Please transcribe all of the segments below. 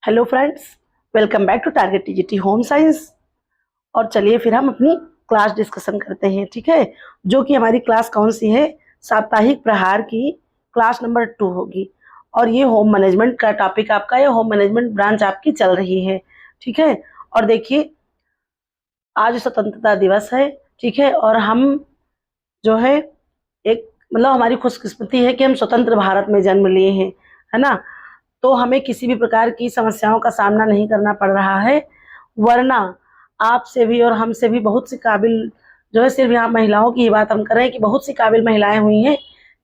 Hello friends, welcome back to target TGT home science. और चलिए फिर हम अपनी क्लास डिस्कशन करते हैं, ठीक है। जो कि हमारी क्लास कौन सी है, साप्ताहिक प्रहार की क्लास नंबर 2 होगी। और ये होम मैनेजमेंट का टॉपिक आपका, ये होम मैनेजमेंट ब्रांच आपकी चल रही है, ठीक है। और देखिए आज स्वतंत्रता दिवस है, ठीक है। और हम जो है एक मतलब हमारी खुशकिस्मती है कि हम स्वतंत्र भारत में जन्म लिए हैं, है ना। तो हमें किसी भी प्रकार की समस्याओं का सामना नहीं करना पड़ रहा है, वरना आपसे भी और हमसे भी बहुत सी काबिल जो है, सिर्फ यहाँ महिलाओं की ही बात हम कर रहे हैं कि बहुत सी काबिल महिलाएं हुई हैं,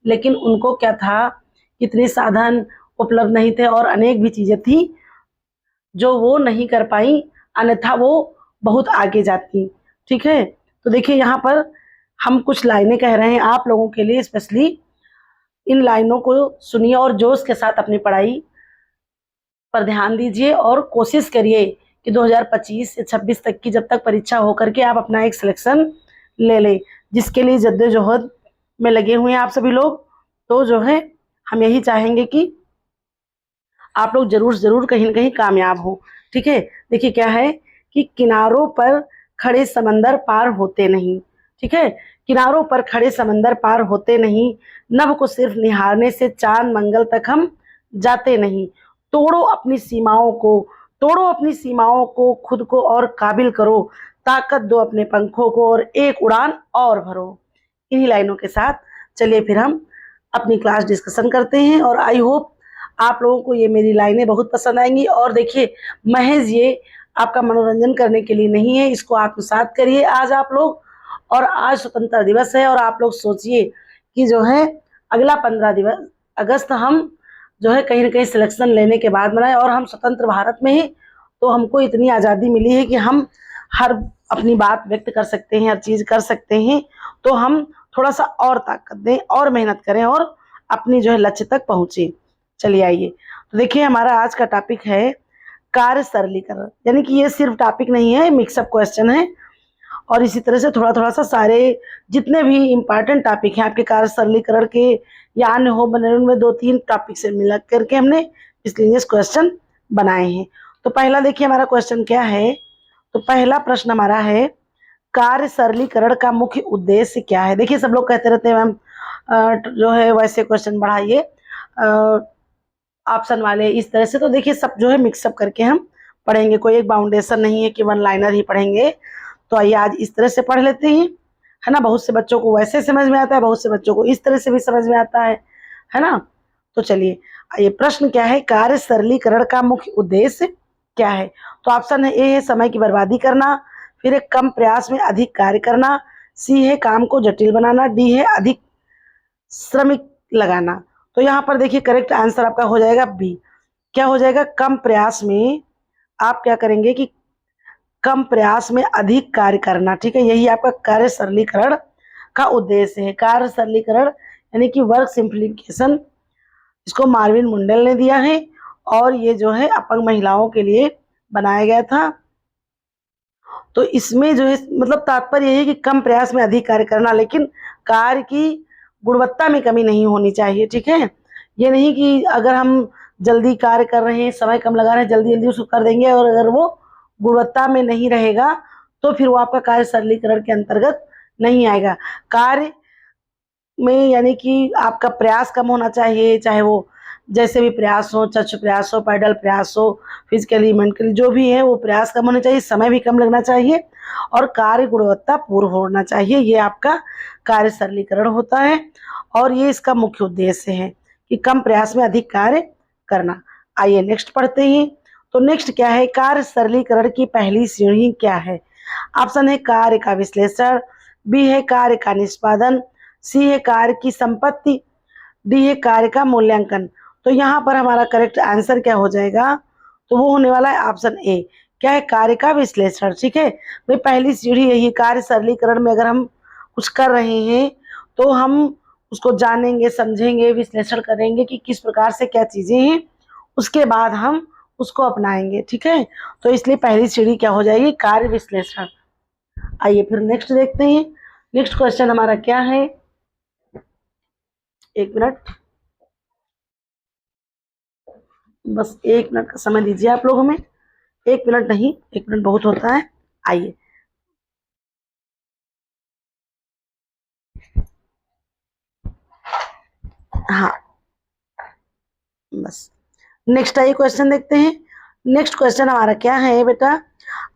लेकिन उनको क्या था, इतने साधन उपलब्ध नहीं थे और अनेक भी चीज़ें थी जो वो नहीं कर पाई, अन्यथा वो बहुत आगे जाती, ठीक है। तो देखिए यहाँ पर हम कुछ लाइनें कह रहे हैं आप लोगों के लिए स्पेशली। इन लाइनों को सुनिए और जोश के साथ अपनी पढ़ाई पर ध्यान दीजिए और कोशिश करिए कि 2025 से 26 तक की जब तक परीक्षा होकर के आप अपना एक सिलेक्शन ले लें, जिसके लिए जद्दोजहद में लगे हुए हैं आप सभी लोग। तो जो है हम यही चाहेंगे कि आप लोग जरूर जरूर कहीं ना कहीं कामयाब हो, ठीक है। देखिए क्या है कि किनारों पर खड़े समंदर पार होते नहीं, ठीक है। किनारों पर खड़े समंदर पार होते नहीं, नभ को सिर्फ निहारने से चांद मंगल तक हम जाते नहीं। तोड़ो अपनी सीमाओं को, तोड़ो अपनी सीमाओं को, खुद को और काबिल करो, ताकत दो अपने पंखों को और एक उड़ान और भरो। इन्हीं लाइनों के साथ चलिए फिर हम अपनी क्लास डिस्कशन करते हैं। और आई होप आप लोगों को ये मेरी लाइनें बहुत पसंद आएंगी। और देखिए महज ये आपका मनोरंजन करने के लिए नहीं है, इसको आत्मसात करिए आज आप लोग। और आज स्वतंत्रता दिवस है और आप लोग सोचिए कि जो है अगला 15 दिवस अगस्त हम जो है कहीं ना कहीं सिलेक्शन लेने के बाद बनाए। और हम स्वतंत्र भारत में हैं, तो हमको इतनी आज़ादी मिली है कि हम हर अपनी बात व्यक्त कर सकते हैं, हर चीज़ कर सकते हैं। तो हम थोड़ा सा और ताकत दें और मेहनत करें और अपनी जो है लक्ष्य तक पहुँचे। चलिए आइए, तो देखिए हमारा आज का टॉपिक है कार्य सरलीकरण। यानी कि ये सिर्फ टॉपिक नहीं है, मिक्सअप क्वेश्चन है। और इसी तरह से थोड़ा थोड़ा सा सारे जितने भी इम्पॉर्टेंट टॉपिक हैं आपके कार्य सरलीकरण के या अन्य होम मैनेजमेंट में 2-3 टॉपिक से मिला करके हमने मिसलेनियस क्वेश्चन बनाए हैं। तो पहला देखिए हमारा क्वेश्चन क्या है। तो पहला प्रश्न हमारा है कार्य सरलीकरण का मुख्य उद्देश्य क्या है। देखिए सब लोग कहते रहते हैं मैम जो है वैसे क्वेश्चन बढ़ाइए ऑप्शन वाले इस तरह से। तो देखिए सब जो है मिक्सअप करके हम पढ़ेंगे, कोई एक बाउंडेशन नहीं है कि वन लाइनर ही पढ़ेंगे। तो आइए आज इस तरह से पढ़ लेते हैं, है ना। बहुत से बच्चों को वैसे समझ में आता है, बहुत से बच्चों को इस तरह से भी समझ में आता है ना। तो चलिए आइए, प्रश्न क्या है, कार्य सरलीकरण का मुख्य उद्देश्य क्या है। तो ऑप्शन है ए है समय की बर्बादी करना, फिर है कम प्रयास में अधिक कार्य करना, सी है काम को जटिल बनाना, डी है अधिक श्रमिक लगाना। तो यहाँ पर देखिए करेक्ट आंसर आपका हो जाएगा बी। क्या हो जाएगा, कम प्रयास में आप क्या करेंगे कि कम प्रयास में अधिक कार्य करना, ठीक है। यही आपका कार्य सरलीकरण का उद्देश्य है। कार्य सरलीकरण यानी कि वर्क सिंप्लीफिकेशन, इसको मार्विन मुंडल ने दिया है और ये जो है अपंग महिलाओं के लिए बनाया गया था। तो इसमें जो है मतलब तात्पर्य यही है कि कम प्रयास में अधिक कार्य करना, लेकिन कार्य की गुणवत्ता में कमी नहीं होनी चाहिए, ठीक है। ये नहीं कि अगर हम जल्दी कार्य कर रहे हैं, समय कम लगा रहे हैं, जल्दी जल्दी उसको कर देंगे और अगर वो गुणवत्ता में नहीं रहेगा तो फिर वो आपका कार्य सरलीकरण के अंतर्गत नहीं आएगा। कार्य में यानी कि आपका प्रयास कम होना चाहिए, चाहे वो जैसे भी प्रयास हो, चक्ष प्रयास हो, पैडल प्रयास हो, फिजिकली मेंटली जो भी है वो प्रयास कम होने चाहिए, समय भी कम लगना चाहिए और कार्य गुणवत्ता पूर्ण होना चाहिए। ये आपका कार्य सरलीकरण होता है और ये इसका मुख्य उद्देश्य है कि कम प्रयास में अधिक कार्य करना। आइए नेक्स्ट पढ़ते हैं। तो नेक्स्ट क्या है, कार्य सरलीकरण की पहली श्रेणी क्या है। ऑप्शन है कार्य का विश्लेषण, बी है कार्य का निष्पादन, सी है कार्य की संपत्ति, डी है कार्य का मूल्यांकन। तो यहाँ पर हमारा करेक्ट आंसर क्या हो जाएगा, तो वो होने वाला है ऑप्शन ए, क्या है कार्य का विश्लेषण, ठीक है। भाई पहली सीढ़ी यही, कार्य सरलीकरण में अगर हम कुछ कर रहे हैं तो हम उसको जानेंगे, समझेंगे, विश्लेषण करेंगे कि किस प्रकार से क्या चीजें हैं, उसके बाद हम उसको अपनाएंगे, ठीक है। तो इसलिए पहली सीढ़ी क्या हो जाएगी, कार्य विश्लेषण। आइए फिर नेक्स्ट देखते हैं। नेक्स्ट क्वेश्चन हमारा क्या है, एक मिनट। बस 1 मिनट का समय दीजिए आप लोग हमें, 1 मिनट नहीं, 1 मिनट बहुत होता है। आइए, हाँ बस नेक्स्ट आइए क्वेश्चन देखते हैं। नेक्स्ट क्वेश्चन हमारा क्या है बेटा,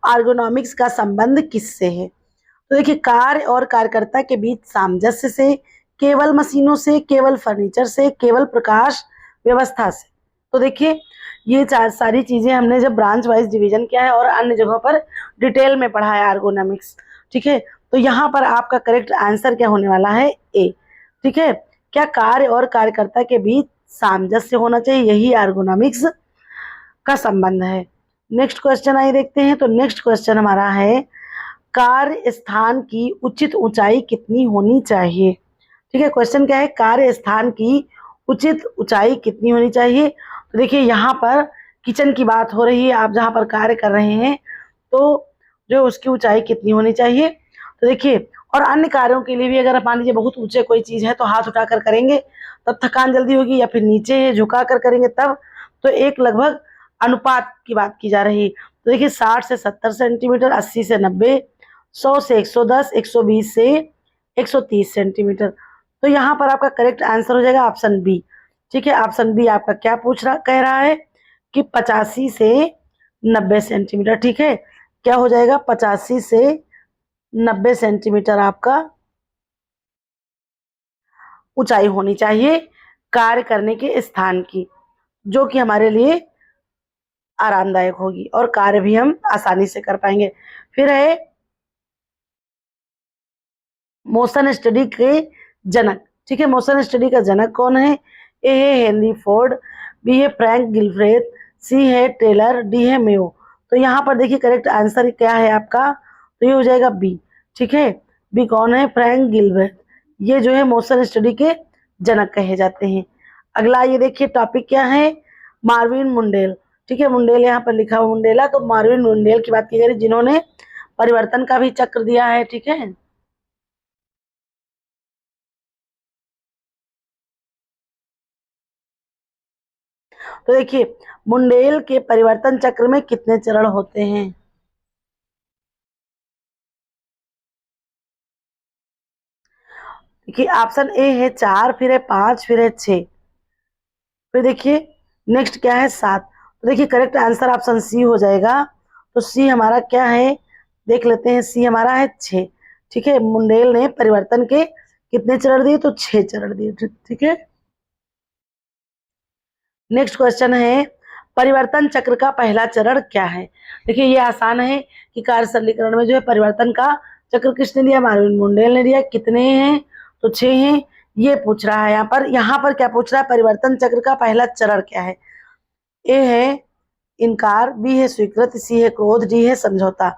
आर्गोनॉमिक्स का संबंध किससे है? तो देखिए, कार्य और कार्यकर्ता के बीच सामंजस्य से, केवल मशीनों से, केवल फर्नीचर से, केवल प्रकाश व्यवस्था से। तो देखिए, ये चार सारी चीजें हमने जब ब्रांच वाइज डिवीजन किया है और अन्य जगहों पर डिटेल में पढ़ा है आर्गोनॉमिक्स, ठीक है। तो यहाँ पर आपका करेक्ट आंसर क्या होने वाला है, ए, ठीक है। क्या कार्य और कार्यकर्ता के बीच सामंजस्य होना चाहिए, यही आर्गोनॉमिक्स का संबंध है। नेक्स्ट क्वेश्चन आइए देखते हैं। तो नेक्स्ट क्वेश्चन हमारा है, कार्य स्थान की उचित ऊंचाई कितनी होनी चाहिए? ठीक है, क्वेश्चन क्या है, कार्य स्थान की उचित ऊंचाई कितनी होनी चाहिए? तो देखिए, यहाँ पर किचन की बात हो रही है, आप जहाँ पर कार्य कर रहे हैं तो जो उसकी ऊंचाई कितनी होनी चाहिए। तो देखिए, और अन्य कार्यों के लिए भी अगर मान लीजिए बहुत ऊंचे कोई चीज है तो हाथ उठाकर करेंगे तब थकान जल्दी होगी, या फिर नीचे है झुका कर करेंगे तब। तो एक लगभग अनुपात की बात की जा रही है। तो देखिए, 60 से 70 सेंटीमीटर, 80 से 90, 100 से 110, 120 से 130 सेंटीमीटर। तो यहाँ पर आपका करेक्ट आंसर हो जाएगा ऑप्शन बी, ठीक है। ऑप्शन बी आपका क्या कह रहा है कि 85 से 90 सेंटीमीटर, ठीक है। क्या हो जाएगा, 85 से 90 सेंटीमीटर आपका ऊंचाई होनी चाहिए कार्य करने के स्थान की, जो कि हमारे लिए आरामदायक होगी और कार्य भी हम आसानी से कर पाएंगे। फिर है मोशन स्टडी के जनक, ठीक है। मोशन स्टडी का जनक कौन है? ए है हेनरी फोर्ड, बी है फ्रैंक गिलफ्रेथ, सी है टेलर, डी है मेयो। तो यहाँ पर देखिए करेक्ट आंसर क्या है आपका, तो ये हो जाएगा बी, ठीक है। बी कौन है? फ्रैंक गिलफ्रेथ। ये जो है मोशन स्टडी के जनक कहे जाते हैं। अगला ये देखिए टॉपिक क्या है, मार्विन मुंडेल, ठीक है। मुंडेल यहाँ पर लिखा हुआ मुंडेला, तो मार्विन मुंडेल की बात की गई जिन्होंने परिवर्तन का भी चक्र दिया है, ठीक है। तो देखिए, मुंडेल के परिवर्तन चक्र में कितने चरण होते हैं? देखिए, ऑप्शन ए है 4, फिर है 5, फिर है 6, फिर देखिए नेक्स्ट क्या है 7। तो देखिए करेक्ट आंसर ऑप्शन सी हो जाएगा। तो सी हमारा क्या है, देख लेते हैं। सी हमारा है 6, ठीक है। मुंडेल ने परिवर्तन के कितने चरण दिए? तो 6 चरण दिए, ठीक है। नेक्स्ट क्वेश्चन है, परिवर्तन चक्र का पहला चरण क्या है? देखिए, ये आसान है कि कार्य सरलीकरण में जो है परिवर्तन का चक्र किसने दिया? मार्विन मुंडेल ने दिया। कितने हैं? तो 6 हैं। ये पूछ रहा है यहाँ पर क्या पूछ रहा है, परिवर्तन चक्र का पहला चरण क्या है? ए है इनकार, बी है स्वीकृति, सी है क्रोध, डी है समझौता।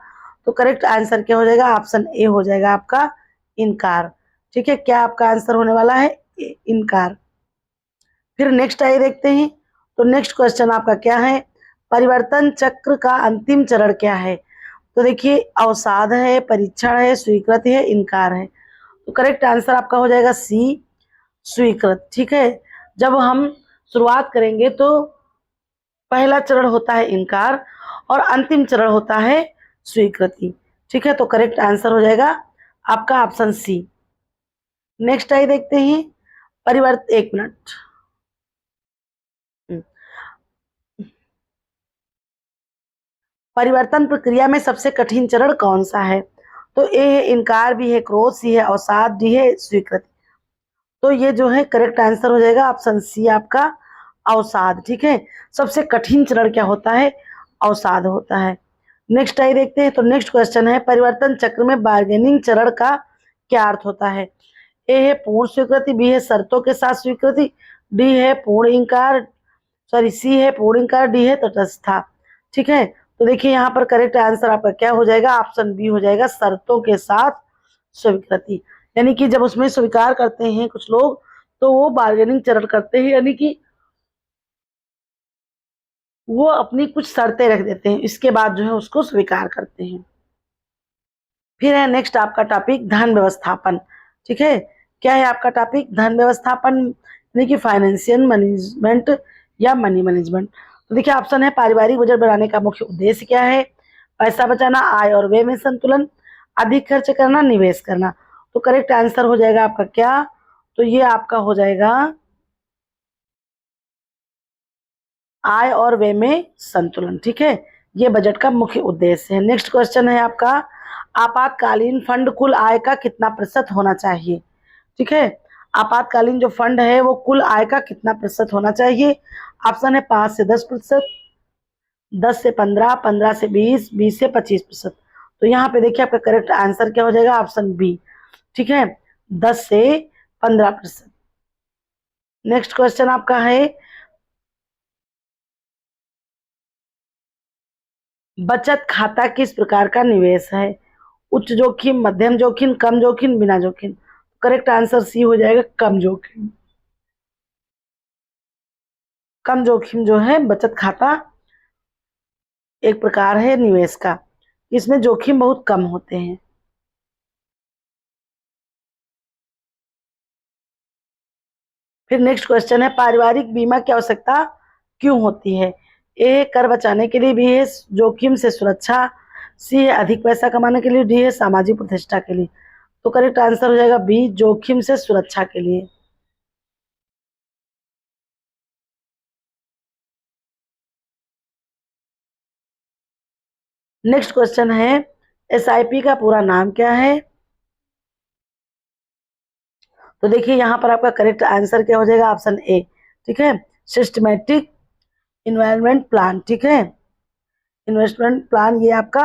तो करेक्ट आंसर क्या हो जाएगा? ऑप्शन ए हो जाएगा आपका इनकार, ठीक है। क्या आपका आंसर होने वाला है? इनकार। फिर नेक्स्ट आइए देखते हैं। तो नेक्स्ट क्वेश्चन आपका क्या है, परिवर्तन चक्र का अंतिम चरण क्या है? तो देखिए, अवसाद है, परीक्षण है, स्वीकृति है, इनकार है। तो करेक्ट आंसर आपका हो जाएगा सी, स्वीकृत, ठीक है। जब हम शुरुआत करेंगे तो पहला चरण होता है इनकार और अंतिम चरण होता है स्वीकृति, ठीक है। तो करेक्ट आंसर हो जाएगा आपका ऑप्शन सी। नेक्स्ट आइए देखते हैं, एक मिनट, परिवर्तन प्रक्रिया में सबसे कठिन चरण कौन सा है? तो ए है इनकार, बी है क्रोध, सी है अवसाद, डी है स्वीकृति। तो ये जो है करेक्ट आंसर हो जाएगा ऑप्शन सी आपका अवसाद, ठीक है। सबसे कठिन चरण क्या होता है? अवसाद होता है। नेक्स्ट आइए देखते हैं। तो नेक्स्ट क्वेश्चन है, परिवर्तन चक्र में बार्गेनिंग चरण का क्या अर्थ होता है? ए है पूर्ण स्वीकृति, बी है शर्तों के साथ स्वीकृति, डी है पूर्ण इंकार, सॉरी सी है पूर्ण इंकार, डी है तटस्थता, ठीक है। तो देखिए, यहाँ पर करेक्ट आंसर आपका क्या हो जाएगा? ऑप्शन बी हो जाएगा, शर्तों के साथ स्वीकृति। यानी कि जब उसमें स्वीकार करते हैं कुछ लोग तो वो बार्गेनिंग चरण करते हैं, यानी कि वो अपनी कुछ शर्तें रख देते हैं, इसके बाद जो है उसको स्वीकार करते हैं। फिर है नेक्स्ट आपका टॉपिक धन व्यवस्थापन, ठीक है। क्या है आपका टॉपिक? धन व्यवस्थापन, यानी कि फाइनेंशियल मैनेजमेंट या मनी मैनेजमेंट। तो देखिए ऑप्शन है पारिवारिक बजट बनाने का मुख्य उद्देश्य क्या है? पैसा बचाना, आय और व्यय में संतुलन, अधिक खर्च करना, निवेश करना। तो करेक्ट आंसर हो जाएगा आपका क्या? तो ये आपका हो जाएगा आय और व्यय में संतुलन। ठीक है, ये बजट का मुख्य उद्देश्य है। नेक्स्ट क्वेश्चन है आपका, आपातकालीन फंड कुल आय का कितना प्रतिशत होना चाहिए? ठीक है, आपातकालीन जो फंड है वो कुल आय का कितना प्रतिशत होना चाहिए? ऑप्शन है 5 से 10%, 10 से 15, 15 से 20, 20 से 25%। तो यहाँ पे देखिए आपका करेक्ट आंसर क्या हो जाएगा? Option B. ठीक है, 10 से 15%। नेक्स्ट क्वेश्चन आपका है, बचत खाता किस प्रकार का निवेश है? उच्च जोखिम, मध्यम जोखिम, कम जोखिम, बिना जोखिम। करेक्ट आंसर सी हो जाएगा, कम जोखिम। कम जोखिम जो है बचत खाता एक प्रकार है निवेश का, इसमें जोखिम बहुत कम होते हैं। फिर नेक्स्ट क्वेश्चन है, पारिवारिक बीमा की आवश्यकता क्यों होती है? ए कर बचाने के लिए, बी है जोखिम से सुरक्षा, सी है अधिक पैसा कमाने के लिए, डी है सामाजिक प्रतिष्ठा के लिए। तो करेक्ट आंसर हो जाएगा बी, जोखिम से सुरक्षा के लिए। नेक्स्ट क्वेश्चन है, एसआईपी का पूरा नाम क्या है? तो देखिए यहाँ पर आपका करेक्ट आंसर क्या हो जाएगा? Option A. ठीक है, सिस्टमेटिक इन्वेस्टमेंट प्लान। ठीक है, इन्वेस्टमेंट प्लान ये आपका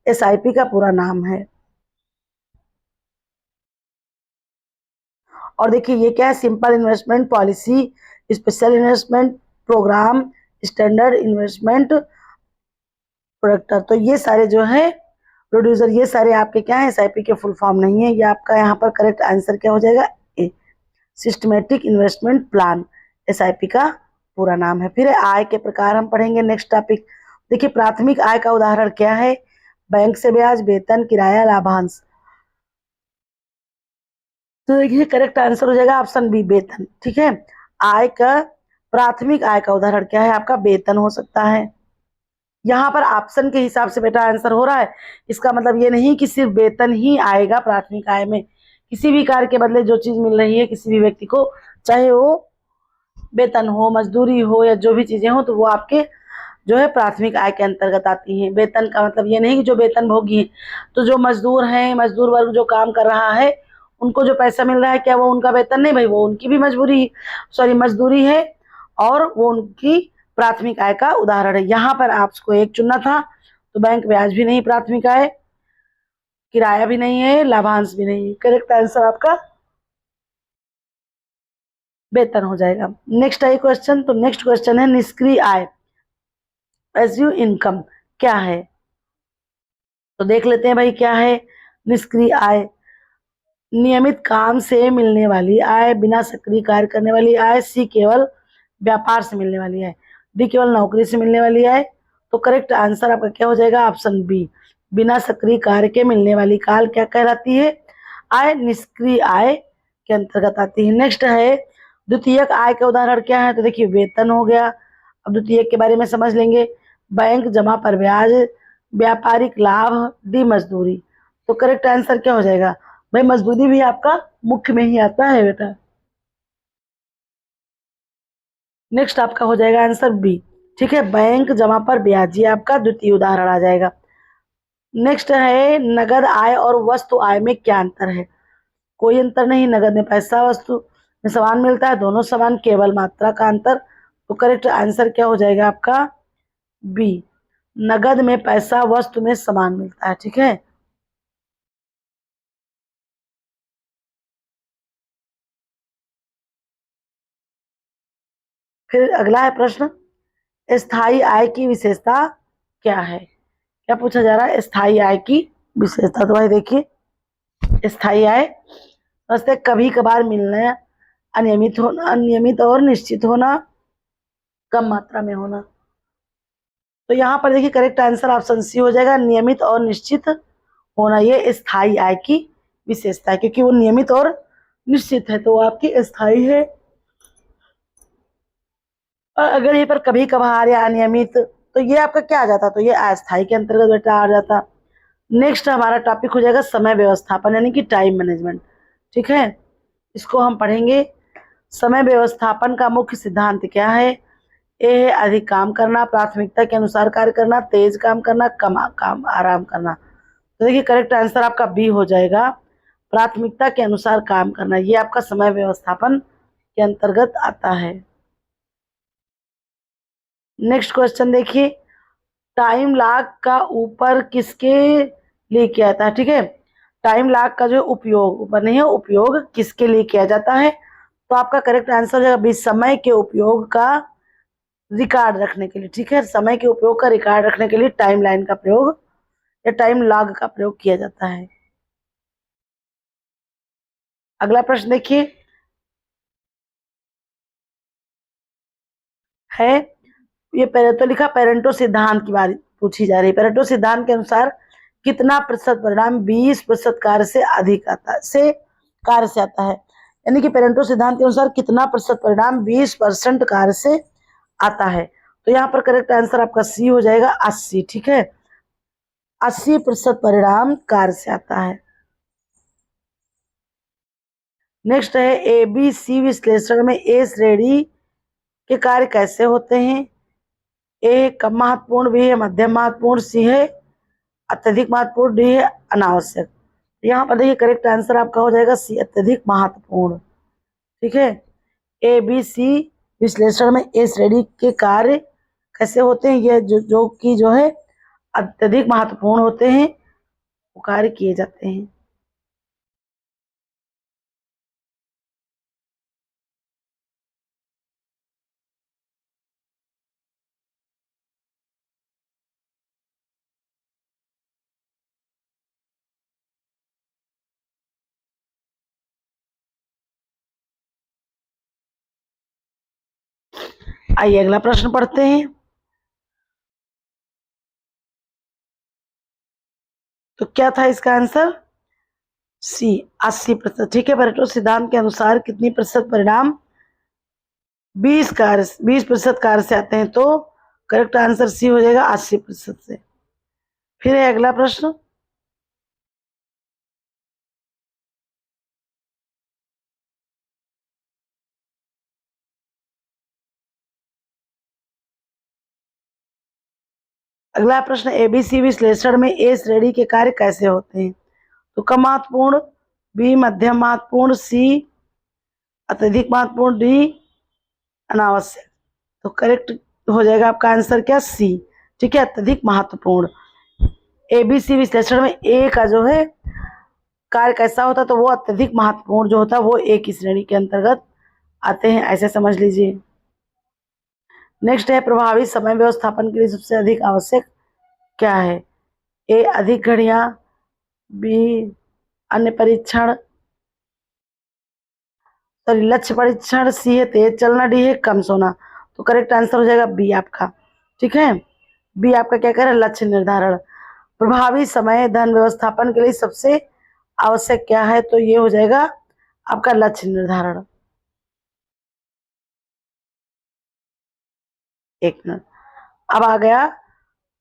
एसआईपी का पूरा नाम है। और देखिए ये क्या है, simple investment policy, special investment program, standard investment products. तो ये सारे जो है प्रोड्यूसर, ये सारे आपके क्या है? एसआईपी के फुल फॉर्म नहीं है। ये आपका यहाँ पर करेक्ट आंसर क्या हो जाएगा? ए, सिस्टमेटिक इन्वेस्टमेंट प्लान एसआईपी का पूरा नाम है। फिर आय के प्रकार हम पढ़ेंगे। नेक्स्ट टॉपिक देखिए, प्राथमिक आय का उदाहरण क्या है? बैंक से ब्याज, वेतन, किराया, लाभांश। तो देखिए करेक्ट आंसर हो जाएगा ऑप्शन बी, वेतन। ठीक है, आय का प्राथमिक आय का उदाहरण क्या है? आपका वेतन हो सकता है। यहाँ पर ऑप्शन के हिसाब से बेटा आंसर हो रहा है, इसका मतलब ये नहीं कि सिर्फ वेतन ही आएगा प्राथमिक आय में। किसी भी कार्य के बदले जो चीज मिल रही है किसी भी व्यक्ति को, चाहे वो वेतन हो, मजदूरी हो, या जो भी चीजें हो, तो वो आपके जो है प्राथमिक आय के अंतर्गत आती हैं। वेतन का मतलब ये नहीं कि जो वेतन भोगी है, तो जो मजदूर हैं, मजदूर वर्ग जो काम कर रहा है, उनको जो पैसा मिल रहा है, क्या वो उनका वेतन नहीं? भाई वो उनकी भी मजबूरी, सॉरी मजदूरी है, और वो उनकी प्राथमिक आय का उदाहरण है। यहाँ पर आपको एक चुनना था, तो बैंक ब्याज भी नहीं प्राथमिक आय, किराया भी नहीं है, लाभांश भी नहीं है। करेक्ट आंसर आपका वेतन हो जाएगा। नेक्स्ट है क्वेश्चन, तो नेक्स्ट क्वेश्चन है, निष्क्रिय आय पैसिव इनकम क्या है? तो देख लेते हैं भाई क्या है निष्क्रिय आय। नियमित काम से मिलने वाली आय, बिना सक्रिय कार्य करने वाली आय, सी केवल व्यापार से मिलने वाली आय, डी केवल नौकरी से मिलने वाली आय। तो करेक्ट आंसर आपका क्या हो जाएगा? ऑप्शन बी, बिना सक्रिय कार्य के मिलने वाली काल क्या कहलाती है? आय निष्क्रिय आय के अंतर्गत आती है। नेक्स्ट है, द्वितीयक आय का उदाहरण क्या है? तो देखिए वेतन हो गया। अब द्वितीयक के बारे में समझ लेंगे, बैंक जमा पर ब्याज, व्यापारिक लाभ, डी मजदूरी। तो करेक्ट आंसर क्या हो जाएगा? भाई मजदूरी भी आपका मुख्य में ही आता है बेटा। नेक्स्ट आपका हो जाएगा आंसर बी। ठीक है, बैंक जमा पर ब्याज, ये आपका द्वितीय उदाहरण आ जाएगा। नेक्स्ट है, नगद आय और वस्तु आय में क्या अंतर है? कोई अंतर नहीं, नगद में पैसा, वस्तु में सामान मिलता है, दोनों समान, केवल मात्रा का अंतर। तो करेक्ट आंसर क्या हो जाएगा आपका? बी, नगद में पैसा, वस्तु में सामान मिलता है। ठीक है, फिर अगला है प्रश्न, स्थायी आय की विशेषता क्या है? क्या पूछा जा रहा है? स्थायी आय की विशेषता। तो भाई देखिए, स्थायी आय वास्ते कभी कभार मिलना, अनियमित होना, अनियमित और निश्चित होना, कम मात्रा में होना। तो यहाँ पर देखिए करेक्ट आंसर ऑप्शन सी हो जाएगा, नियमित और निश्चित होना, ये स्थायी आय की विशेषता है, क्योंकि वो नियमित और निश्चित है तो वो आपकी स्थायी है। और अगर ये पर कभी कभार या अनियमित, तो ये आपका क्या आ जाता, तो ये अस्थाई के अंतर्गत बेटा आ जाता। नेक्स्ट हमारा टॉपिक हो जाएगा समय व्यवस्थापन यानी कि टाइम मैनेजमेंट। ठीक है, इसको हम पढ़ेंगे। समय व्यवस्थापन का मुख्य सिद्धांत क्या है? ए है अधिक काम करना, प्राथमिकता के अनुसार कार्य करना, तेज काम करना, कम काम आराम करना। तो देखिए करेक्ट आंसर आपका बी हो जाएगा, प्राथमिकता के अनुसार काम करना। ये आपका समय व्यवस्थापन के अंतर्गत आता है। नेक्स्ट क्वेश्चन देखिए, टाइम लॉग का ऊपर किसके लिए किया जाता है? ठीक है, टाइम लॉग का जो उपयोग, ऊपर नहीं है, उपयोग किसके लिए किया जाता है? तो आपका करेक्ट आंसर हो जाएगा बी, समय के उपयोग का रिकॉर्ड रखने के लिए। ठीक है, समय के उपयोग का रिकॉर्ड रखने के लिए टाइम लाइन का प्रयोग या टाइम लॉग का प्रयोग किया जाता है। अगला प्रश्न देखिए, है ये पेरेटो लिखा, पेरेंटो सिद्धांत की बात पूछी जा रही है। पेरेंटो सिद्धांत के अनुसार कितना प्रतिशत परिणाम 20% कार्य से अधिक आता है, से कार्य से आता है? यानी कि पेरेंटो सिद्धांत के अनुसार कितना प्रतिशत परिणाम 20% कार्य से आता है? तो यहाँ पर करेक्ट आंसर आपका सी हो जाएगा, 80। ठीक है, 80% परिणाम कार्य से आता है। नेक्स्ट है ए बी सी विश्लेषण में ए श्रेणी के कार्य कैसे होते हैं? ए कम महत्वपूर्ण, बी है मध्यम महत्वपूर्ण, सी है अत्यधिक महत्वपूर्ण, डी है अनावश्यक। यहाँ पर देखिए करेक्ट आंसर आपका हो जाएगा सी, अत्यधिक महत्वपूर्ण। ठीक है, ए बी सी विश्लेषण में ए श्रेणी के कार्य कैसे होते हैं? ये जो है अत्यधिक महत्वपूर्ण होते हैं, वो कार्य किए जाते हैं। आइए अगला प्रश्न पढ़ते हैं। तो क्या था इसका आंसर? सी, 80%। ठीक है, पेरेटो सिद्धांत के अनुसार कितनी प्रतिशत परिणाम 20% कार्य से आते हैं? तो करेक्ट आंसर सी हो जाएगा, 80% से। फिर है अगला प्रश्न, अगला प्रश्न, एबीसी विश्लेषण में ए श्रेणी के कार्य कैसे होते हैं? तो कम महत्वपूर्ण, बी मध्यम महत्वपूर्ण, सी अत्यधिक महत्वपूर्ण, डी अनावश्यक। तो करेक्ट हो जाएगा आपका आंसर क्या? सी। ठीक है, अत्यधिक महत्वपूर्ण। एबीसी विश्लेषण में ए का जो है कार्य कैसा होता है? तो वो अत्यधिक महत्वपूर्ण जो होता है वो ए की श्रेणी के अंतर्गत आते हैं, ऐसे समझ लीजिए। नेक्स्ट है, प्रभावी समय व्यवस्थापन के लिए सबसे अधिक आवश्यक क्या है? ए अधिक घड़ियां, बी अन्य परीक्षण, सॉरी लक्ष्य परीक्षण, सी है तेज चलना, डी है कम सोना। तो करेक्ट आंसर हो जाएगा बी आपका। ठीक है, बी आपका क्या कह रहा है? लक्ष्य निर्धारण। प्रभावी समय धन व्यवस्थापन के लिए सबसे आवश्यक क्या है? तो ये हो जाएगा आपका लक्ष्य निर्धारण। एक मिनट, अब आ गया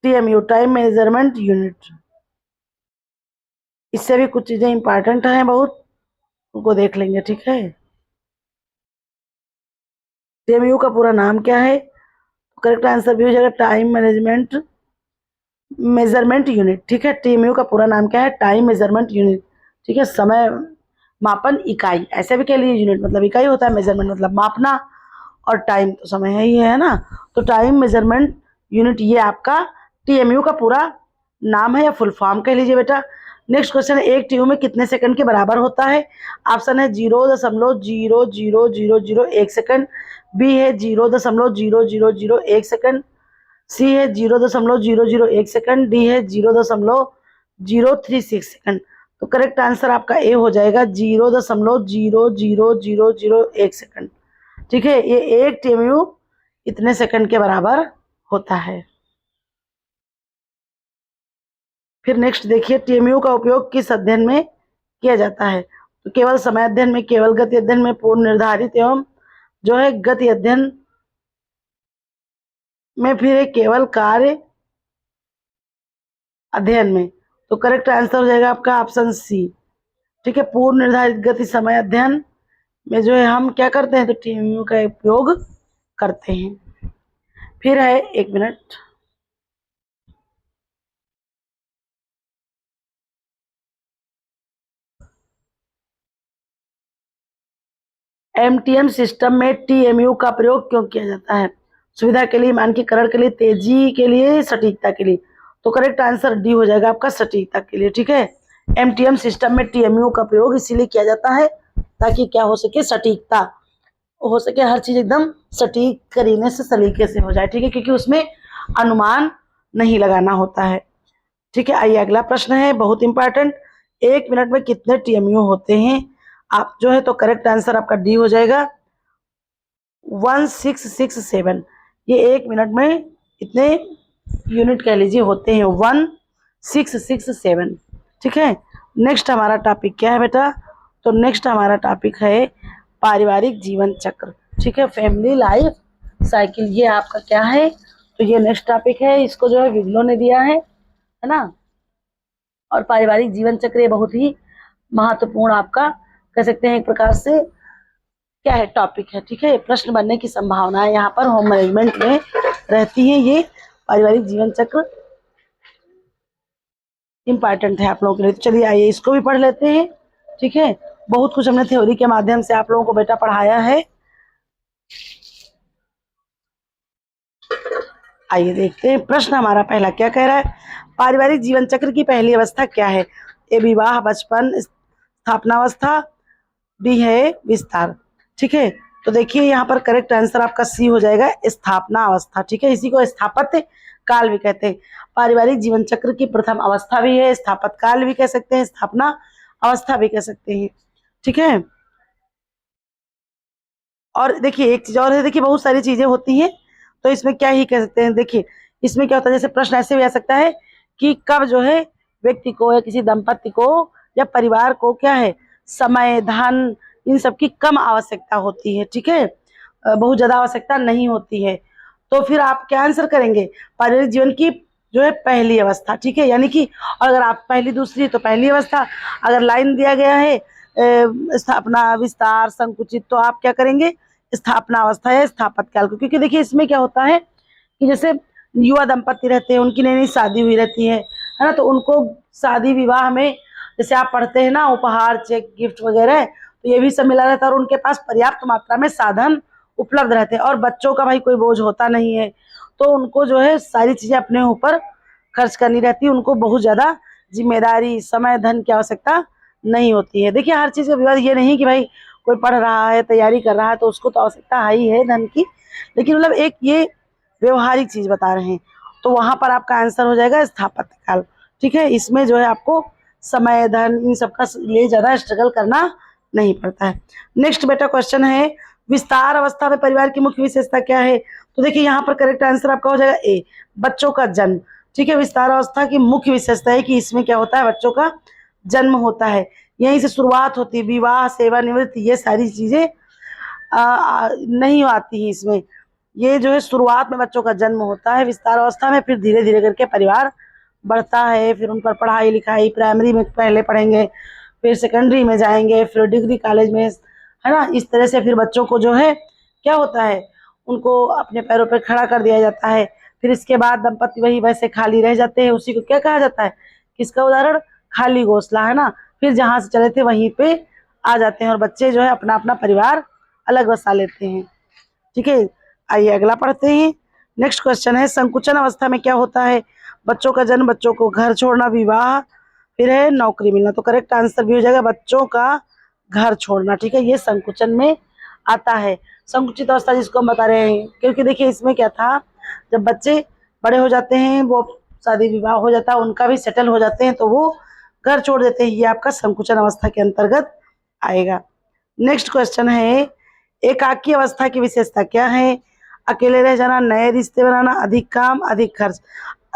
टीएमयू, टाइम मेजरमेंट यूनिट। इससे भी कुछ चीजें इंपॉर्टेंट हैं बहुत, उनको देख लेंगे। ठीक है, टीएमयू का पूरा नाम क्या है? करेक्ट आंसर भी हो जाएगा टाइम मैनेजमेंट मेजरमेंट यूनिट। ठीक है, टीएमयू का पूरा नाम क्या है? Time measurement unit. ठीक है, समय मापन इकाई, ऐसे भी कह लीजिए, यूनिट मतलब इकाई होता है, मेजरमेंट मतलब मापना, और टाइम तो समय है ना। तो टाइम मेजरमेंट यूनिट ये आपका टीएमयू का पूरा नाम है या फुल फॉर्म कह लीजिए बेटा। नेक्स्ट क्वेश्चन है, एक टीयू में कितने सेकंड के बराबर होता है? ऑप्शन है 0.000001 सेकंड, बी है 0.0001 सेकंड, सी है 0.001 सेकंड, डी है 0.036 सेकंड। तो करेक्ट आंसर आपका ए हो जाएगा 0.00001 सेकंड। ठीक है, ये एक टीएमयू इतने सेकंड के बराबर होता है। फिर नेक्स्ट देखिए, टीएमयू का उपयोग किस अध्ययन में किया जाता है? तो केवल समय अध्ययन में, केवल गति अध्ययन में, पूर्व निर्धारित एवं जो है गति अध्ययन में फिर है केवल कार्य अध्ययन में। तो करेक्ट आंसर हो जाएगा आपका ऑप्शन सी। ठीक है, पूर्व निर्धारित गति समय अध्ययन में जो है हम क्या करते हैं, तो टीएमयू का उपयोग करते हैं। फिर है, एक मिनट, एमटीएम सिस्टम में टीएमयू का प्रयोग क्यों किया जाता है? सुविधा के लिए, मानकीकरण के लिए, तेजी के लिए, सटीकता के लिए। तो करेक्ट आंसर डी हो जाएगा आपका, सटीकता के लिए। ठीक है, एमटीएम सिस्टम में टीएमयू का प्रयोग इसीलिए किया जाता है ताकि क्या हो सके, सटीकता हो सके, हर चीज एकदम सटीक करीने से, सलीके से हो जाए। ठीक है, क्योंकि उसमें अनुमान नहीं लगाना होता है। ठीक है, आइए अगला प्रश्न है, बहुत इंपॉर्टेंट। 1 मिनट में कितने टीएमयू होते हैं? आप जो है तो करेक्ट आंसर आपका डी हो जाएगा, 1667। ये 1 मिनट में इतने यूनिट कह लीजिए होते हैं, 1667। ठीक है, नेक्स्ट हमारा टॉपिक क्या है बेटा? तो नेक्स्ट हमारा टॉपिक है पारिवारिक जीवन चक्र। ठीक है, फैमिली लाइफ साइकिल, ये आपका क्या है, तो ये नेक्स्ट टॉपिक है। इसको जो है विगलो ने दिया है ना। और पारिवारिक जीवन चक्र ये बहुत ही महत्वपूर्ण आपका कह सकते हैं एक प्रकार से क्या है, टॉपिक है। ठीक है, प्रश्न बनने की संभावनाएं यहाँ पर होम मैनेजमेंट में रहती है। ये पारिवारिक जीवन चक्र इंपॉर्टेंट है आप लोगों के लिए। तो चलिए आइए इसको भी पढ़ लेते हैं। ठीक है, बहुत कुछ हमने थ्योरी के माध्यम से आप लोगों को बेटा पढ़ाया है। आइए देखते हैं, प्रश्न हमारा पहला क्या कह रहा है, पारिवारिक जीवन चक्र की पहली अवस्था क्या है? ए विवाह, बचपन, स्थापनावस्था, बी है विस्तार। ठीक है, तो देखिए यहाँ पर करेक्ट आंसर आपका सी हो जाएगा, स्थापना अवस्था। ठीक है, इसी को स्थापत्य काल भी कहते हैं। पारिवारिक जीवन चक्र की प्रथम अवस्था भी है, स्थापत्य काल भी कह सकते हैं, स्थापना अवस्था भी कह सकते हैं। ठीक है, और देखिए एक चीज और है, देखिए बहुत सारी चीजें होती हैं, तो इसमें क्या ही कह सकते हैं। देखिए इसमें क्या होता है, जैसे प्रश्न ऐसे भी आ सकता है कि कब जो है व्यक्ति को या किसी दंपति को या परिवार को क्या है, समय, धन, इन सब की कम आवश्यकता होती है। ठीक है, बहुत ज्यादा आवश्यकता नहीं होती है। तो फिर आप क्या आंसर करेंगे, पारिवारिक जीवन की जो है पहली अवस्था। ठीक है, यानी कि अगर आप पहली दूसरी तो पहली अवस्था, अगर लाइन दिया गया है स्थापना, विस्तार, संकुचित, तो आप क्या करेंगे, स्थापना अवस्था या स्थापत्य काल को। क्योंकि देखिए इसमें क्या होता है कि जैसे युवा दंपति रहते हैं, उनकी नई नई शादी हुई रहती है ना, तो उनको शादी विवाह में जैसे आप पढ़ते हैं ना, उपहार, चेक, गिफ्ट वगैरह, तो ये भी सब मिला रहता है और उनके पास पर्याप्त मात्रा में साधन उपलब्ध रहते हैं। और बच्चों का भाई कोई बोझ होता नहीं है, तो उनको जो है सारी चीजें अपने ऊपर खर्च करनी रहती है, उनको बहुत ज्यादा जिम्मेदारी, समय, धन की आवश्यकता नहीं होती है। देखिए हर चीज का विवाद ये नहीं कि भाई कोई पढ़ रहा है, तैयारी कर रहा है, तो उसको तो आवश्यकता ही है धन की, लेकिन मतलब एक ये व्यवहारिक चीज बता रहे हैं। तो वहां पर आपका आंसर हो जाएगा स्थापत्य काल। ठीक है, इसमें जो है आपको समय, धन, इन सबका लिए ज्यादा स्ट्रगल करना नहीं पड़ता है। नेक्स्ट बेटा क्वेश्चन है, विस्तार अवस्था में परिवार की मुख्य विशेषता क्या है? तो देखिए यहाँ पर करेक्ट आंसर आपका हो जाएगा ए, बच्चों का जन्म। ठीक है, विस्तार अवस्था की मुख्य विशेषता है कि इसमें क्या होता है, बच्चों का जन्म होता है, यहीं से शुरुआत होती है। विवाह, सेवानिवृत्ति, ये सारी चीजें नहीं आती है इसमें। ये जो है शुरुआत में बच्चों का जन्म होता है विस्तार अवस्था में, फिर धीरे धीरे करके परिवार बढ़ता है, फिर उन पर पढ़ाई लिखाई, प्राइमरी में पहले पढ़ेंगे, फिर सेकेंडरी में जाएंगे, फिर डिग्री कॉलेज में, है ना। इस तरह से फिर बच्चों को जो है क्या होता है, उनको अपने पैरों पर खड़ा कर दिया जाता है। फिर इसके बाद दंपति वही वैसे खाली रह जाते हैं, उसी को क्या कहा जाता है, किसका उदाहरण, खाली घोंसला, है ना। फिर जहां से चले थे वहीं पे आ जाते हैं और बच्चे जो है अपना अपना परिवार अलग बसा लेते हैं। ठीक है, आइए अगला पढ़ते हैं। नेक्स्ट क्वेश्चन है, संकुचन अवस्था में क्या होता है? बच्चों का जन्म, बच्चों को घर छोड़ना, विवाह, फिर है नौकरी मिलना। तो करेक्ट आंसर भी हो जाएगा बच्चों का घर छोड़ना। ठीक है, ये संकुचन में आता है। संकुचित अवस्था जिसको हम बता रहे हैं, क्योंकि देखिए इसमें क्या था, जब बच्चे बड़े हो जाते हैं, वो शादी विवाह हो जाता है, उनका भी सेटल हो जाते हैं, तो वो घर छोड़ देते हैं, ये आपका संकुचन अवस्था के अंतर्गत आएगा। नेक्स्ट क्वेश्चन है, एकाकी अवस्था की विशेषता क्या है? अकेले रह जाना, नए रिश्ते बनाना, अधिक काम, अधिक खर्च।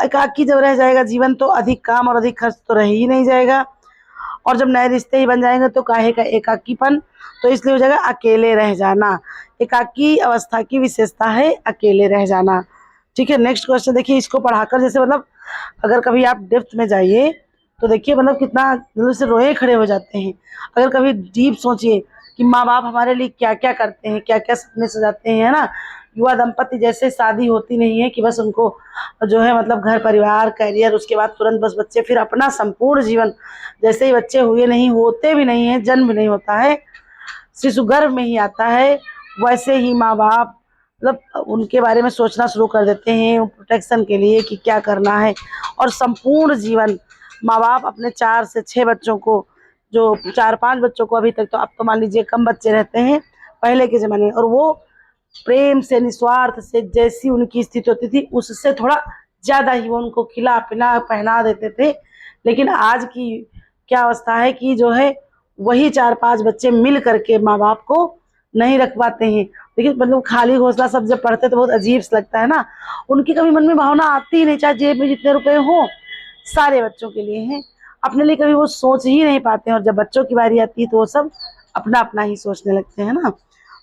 एकाकी जब रह जाएगा जीवन तो अधिक काम और अधिक खर्च तो रह ही नहीं जाएगा, और जब नए रिश्ते ही बन जाएंगे तो काहे का एकाकीपन, तो इसलिए हो जाएगा अकेले रह जाना। एकाकी अवस्था की विशेषता है अकेले रह जाना। ठीक है। नेक्स्ट क्वेश्चन देखिए, इसको पढ़ाकर जैसे मतलब अगर कभी आप डेप्थ में जाइए तो देखिए मतलब कितना दिल से रोए खड़े हो जाते हैं। अगर कभी डीप सोचिए कि माँ बाप हमारे लिए क्या क्या करते हैं, क्या क्या सपने सजाते हैं, है ना। युवा दंपति जैसे शादी होती नहीं है कि बस उनको जो है मतलब घर परिवार करियर, उसके बाद तुरंत बस बच्चे, फिर अपना संपूर्ण जीवन, जैसे ही बच्चे हुए नहीं, होते भी नहीं है, जन्म भी नहीं होता है, शिशु गर्भ में ही आता है, वैसे ही माँ बाप मतलब उनके बारे में सोचना शुरू कर देते हैं प्रोटेक्शन के लिए कि क्या करना है। और संपूर्ण जीवन माँ बाप अपने 4 से 6 बच्चों को, जो 4-5 बच्चों को, अभी तक तो अब तो मान लीजिए कम बच्चे रहते हैं पहले के ज़माने में, और वो प्रेम से निस्वार्थ से जैसी उनकी स्थिति होती थी उससे थोड़ा ज़्यादा ही वो उनको खिला पिला पहना देते थे। लेकिन आज की क्या अवस्था है कि जो है वही 4-5 बच्चे मिल करके माँ बाप को नहीं रख पाते हैं। लेकिन मतलब खाली घोंसला सब जब पढ़ते तो बहुत अजीब सा लगता है ना। उनकी कभी मन में भावना आती ही नहीं, चाहे जेब में जितने रुपए हो सारे बच्चों के लिए हैं, अपने लिए कभी वो सोच ही नहीं पाते हैं। और जब बच्चों की बारी आती है तो वो सब अपना अपना ही सोचने लगते हैं ना।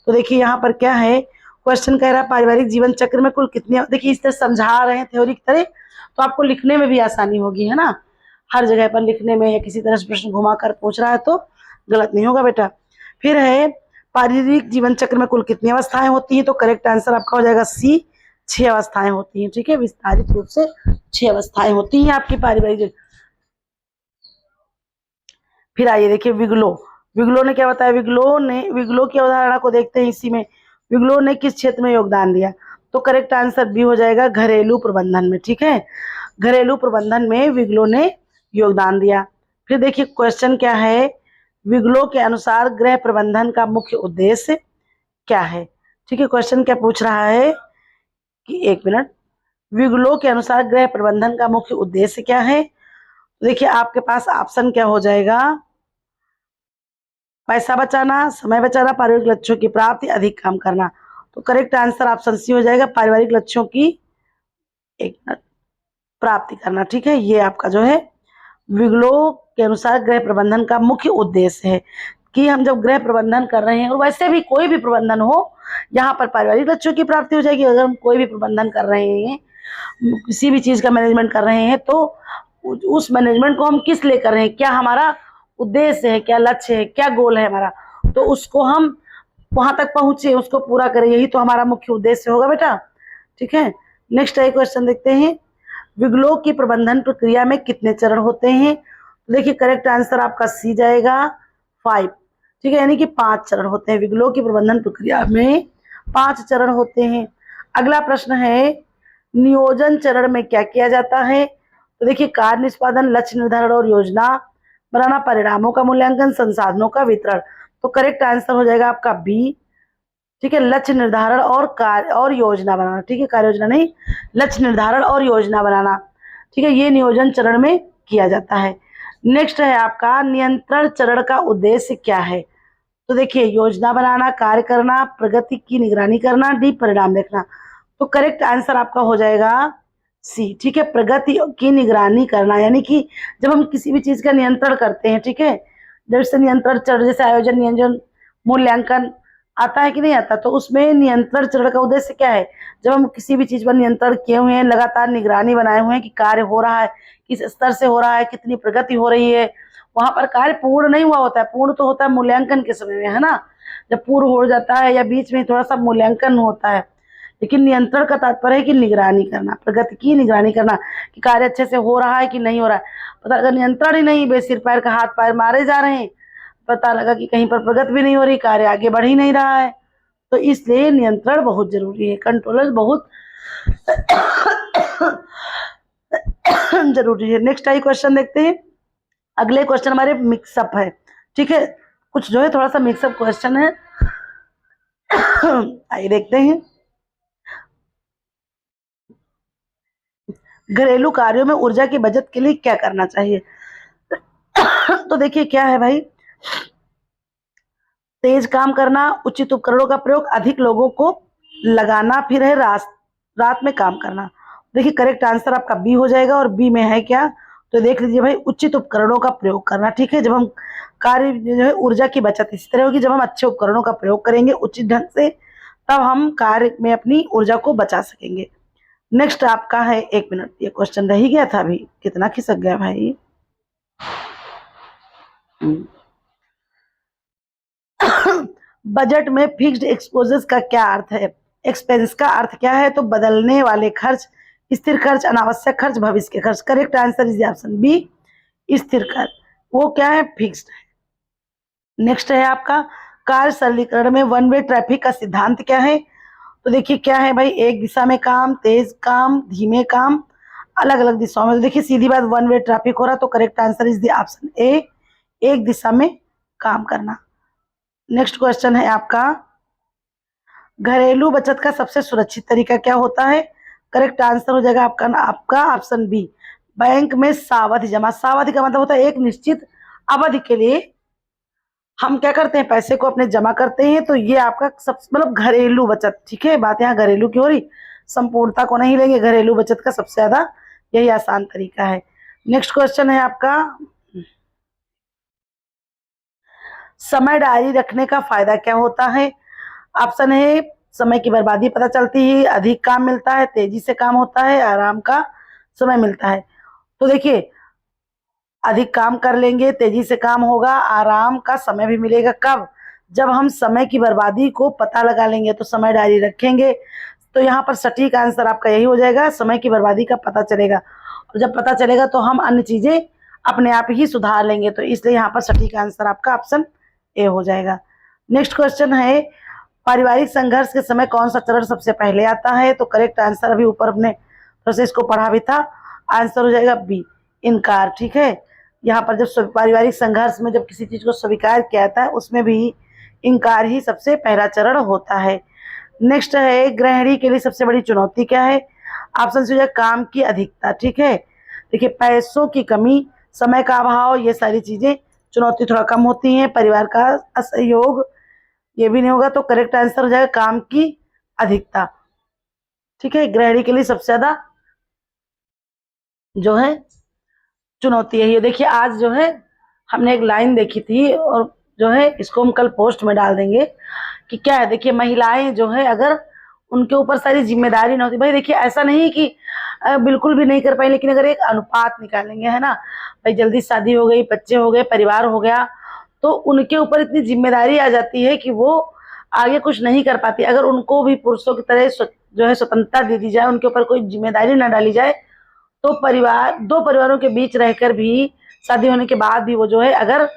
तो देखिए यहाँ पर क्या है, क्वेश्चन कह रहा है पारिवारिक जीवन चक्र में कुल कितनी, देखिए इस तरह समझा रहे हैं थ्योरी की तरह तो आपको लिखने में भी आसानी होगी, है ना। हर जगह पर लिखने में या किसी तरह से प्रश्न घुमा कर पूछ रहा है तो गलत नहीं होगा बेटा। फिर है पारिवारिक जीवन चक्र में कुल कितनी अवस्थाएं होती हैं, तो करेक्ट आंसर आपका हो जाएगा सी, 6 अवस्थाएं होती हैं। ठीक है, विस्तारित रूप से 6 अवस्थाएं होती हैं आपकी पारिवारिक। फिर आइए देखिए विग्लो ने क्या बताया, विग्लो की अवधारणा को देखते हैं इसी में। विग्लो ने किस क्षेत्र में योगदान दिया, तो करेक्ट आंसर बी हो जाएगा, घरेलू प्रबंधन में। ठीक है, घरेलू प्रबंधन में विग्लो ने योगदान दिया। फिर देखिए क्वेश्चन क्या है, विग्लो के अनुसार गृह प्रबंधन का मुख्य उद्देश्य क्या है। ठीक है, क्वेश्चन क्या पूछ रहा है कि 1 मिनट, विग्लो के अनुसार गृह प्रबंधन का मुख्य उद्देश्य क्या है। देखिए आपके पास ऑप्शन क्या हो जाएगा, पैसा बचाना, समय बचाना, पारिवारिक लक्ष्यों की प्राप्ति, अधिक काम करना। तो करेक्ट आंसर ऑप्शन सी हो जाएगा, पारिवारिक लक्ष्यों की प्राप्ति करना। ठीक है, ये आपका जो है विग्लो के अनुसार गृह प्रबंधन का मुख्य उद्देश्य है कि हम जब गृह प्रबंधन कर रहे हैं, और वैसे भी कोई भी प्रबंधन हो, यहाँ पर पारिवारिक लक्ष्यों की प्राप्ति हो जाएगी। अगर हम कोई भी प्रबंधन कर रहे हैं, किसी भी चीज का मैनेजमेंट कर रहे हैं, तो उस मैनेजमेंट को हम किस लिए कर रहे हैं, क्या हमारा उद्देश्य है, क्या लक्ष्य है, क्या गोल है हमारा, तो उसको हम वहां तक पहुंचे, उसको पूरा करें, यही तो हमारा मुख्य उद्देश्य होगा बेटा। ठीक है, नेक्स्ट एक क्वेश्चन देखते हैं, विग्लो की प्रबंधन प्रक्रिया में कितने चरण होते हैं। देखिए करेक्ट आंसर आपका सी जाएगा, 5। ठीक है, यानी कि 5 चरण होते हैं। विग्लो की प्रबंधन प्रक्रिया में 5 चरण होते हैं। अगला प्रश्न है, नियोजन चरण में क्या किया जाता है। तो देखिए कार्य निष्पादन, लक्ष्य निर्धारण और योजना बनाना, परिणामों का मूल्यांकन, संसाधनों का वितरण। तो करेक्ट आंसर हो जाएगा आपका बी। ठीक है, लक्ष्य निर्धारण और कार्य और योजना बनाना। ठीक है, कार्य योजना नहीं, लक्ष्य निर्धारण और योजना बनाना। ठीक है, ये नियोजन चरण में किया जाता है। नेक्स्ट है आपका नियंत्रण चरण का उद्देश्य क्या है। तो देखिए योजना बनाना, कार्य करना, प्रगति की निगरानी करना, डी परिणाम देखना। तो करेक्ट आंसर आपका हो जाएगा सी। ठीक है, प्रगति की निगरानी करना, यानी कि जब हम किसी भी चीज का नियंत्रण करते हैं, ठीक है, जैसे नियंत्रण चरण, जैसे आयोजन, नियोजन, मूल्यांकन आता है कि नहीं आता, तो उसमें नियंत्रण चरण का उद्देश्य क्या है, जब हम किसी भी चीज पर नियंत्रण किए हुए हैं, लगातार निगरानी बनाए हुए हैं कि कार्य हो रहा है, किस स्तर से हो रहा है, कितनी प्रगति हो रही है। वहां पर कार्य पूर्ण नहीं हुआ होता है, पूर्ण तो होता है मूल्यांकन के समय में, है ना, जब पूर्ण हो जाता है या बीच में थोड़ा सा मूल्यांकन होता है। लेकिन नियंत्रण का तात्पर्य है कि निगरानी करना, प्रगति की निगरानी करना कि कार्य अच्छे से हो रहा है कि नहीं हो रहा है। पता अगर नियंत्रण ही नहीं, बेसिर पैर का हाथ पैर मारे जा रहे हैं, पता लगा कि कहीं पर प्रगति भी नहीं हो रही, कार्य आगे बढ़ ही नहीं रहा है, तो इसलिए नियंत्रण बहुत जरूरी है, कंट्रोलर बहुत जरूरी है। नेक्स्ट आई क्वेश्चन देखते हैं। अगले क्वेश्चन हमारे मिक्सअप है। ठीक है, कुछ जो है थोड़ा सा मिक्सअप क्वेश्चन है, आइए देखते हैं। घरेलू कार्यों में ऊर्जा की बचत के लिए क्या करना चाहिए। तो देखिए क्या है भाई, तेज काम करना, उचित उपकरणों का प्रयोग, अधिक लोगों को लगाना, फिर है रात में काम करना। देखिए करेक्ट आंसर आपका बी हो जाएगा, और बी में है क्या, तो देख लीजिए भाई, उचित उपकरणों का प्रयोग करना। ठीक है, जब हम कार्य जो है ऊर्जा की बचत इस तरह होगी, जब हम अच्छे उपकरणों का प्रयोग करेंगे उचित ढंग से, तब हम कार्य में अपनी ऊर्जा को बचा सकेंगे। नेक्स्ट आपका है, 1 मिनट, ये क्वेश्चन रह ही गया था अभी, कितना खिसक गया भाई। बजट में फिक्स्ड एक्सपोजेस का क्या अर्थ है? एक्सपेंस का अर्थ क्या है? तो बदलने वाले खर्च, स्थिर खर्च, अनावश्यक खर्च, भविष्य के खर्च। Correct answer is option B, स्थिर खर्च। वो क्या है? फिक्स्ड है। नेक्स्ट है आपका, कार्य सरलीकरण में वन वे ट्रैफिक का सिद्धांत क्या है? तो देखिए क्या है भाई, एक दिशा में काम, तेज काम, धीमे काम, अलग अलग दिशाओं में। तो देखिए सीधी बात, वन वे ट्रैफिक हो रहा, तो correct answer is the option A, एक दिशा में काम करना। नेक्स्ट क्वेश्चन है आपका, घरेलू बचत का सबसे सुरक्षित तरीका क्या होता है? करेक्ट आंसर हो जाएगा आपका ऑप्शन बी, बैंक में सावधि जमा। सावधि का मतलब होता है एक निश्चित अवधि के लिए हम क्या करते हैं, पैसे को अपने जमा करते हैं। तो ये आपका सब मतलब घरेलू बचत, ठीक है, बात यहाँ घरेलू की हो रही, संपूर्णता को नहीं लेंगे। घरेलू बचत का सबसे ज्यादा यही आसान तरीका है। नेक्स्ट क्वेश्चन है आपका, समय डायरी रखने का फायदा क्या होता है? ऑप्शन है, समय की बर्बादी पता चलती है, अधिक काम मिलता है, तेजी से काम होता है, आराम का समय मिलता है। तो देखिए अधिक काम कर लेंगे, तेजी से काम होगा, आराम का समय भी मिलेगा। कब? जब हम समय की बर्बादी को पता लगा लेंगे, तो समय डायरी रखेंगे। तो यहाँ पर सटीक आंसर आपका यही हो जाएगा, समय की बर्बादी का पता चलेगा, और जब पता चलेगा तो हम अन्य चीजें अपने आप ही सुधार लेंगे। तो इसलिए यहाँ पर सटीक आंसर आपका ऑप्शन ए हो जाएगा। नेक्स्ट क्वेश्चन है, पारिवारिक संघर्ष के समय कौन सा चरण सबसे पहले आता है? तो करेक्ट आंसर अभी ऊपर अपने प्रोसेस को पढ़ा भी था, आंसर हो जाएगा बी, इनकार। ठीक है, यहाँ पर जब पारिवारिक संघर्ष में जब किसी चीज को स्वीकार किया जाता है, उसमें भी इनकार ही सबसे पहला चरण होता है। नेक्स्ट है, गृहिणी के लिए सबसे बड़ी चुनौती क्या है? ऑप्शन से हो जाएगा काम की अधिकता। ठीक है, देखिए पैसों की कमी, समय का अभाव, ये सारी चीजें चुनौती थोड़ा कम होती हैं। परिवार का असहयोग, ये भी नहीं होगा। तो करेक्ट आंसर हो जाएगा काम की अधिकता। ठीक है, गृहिणी के लिए सबसे ज्यादा जो है चुनौती है। ये देखिए आज जो है हमने एक लाइन देखी थी, और जो है इसको हम कल पोस्ट में डाल देंगे कि क्या है। देखिए महिलाएं जो है अगर उनके ऊपर सारी जिम्मेदारी ना होती, भाई देखिए ऐसा नहीं कि बिल्कुल भी नहीं कर पाए, लेकिन अगर एक अनुपात निकालेंगे, है ना भाई, जल्दी शादी हो गई, बच्चे हो गए, परिवार हो गया, तो उनके ऊपर इतनी जिम्मेदारी आ जाती है कि वो आगे कुछ नहीं कर पाती। अगर उनको भी पुरुषों की तरह जो है स्वतंत्रता दे दी जाए, उनके ऊपर कोई जिम्मेदारी ना डाली जाए, तो परिवार, दो परिवारों के बीच रहकर भी, शादी होने के बाद भी वो जो है अगर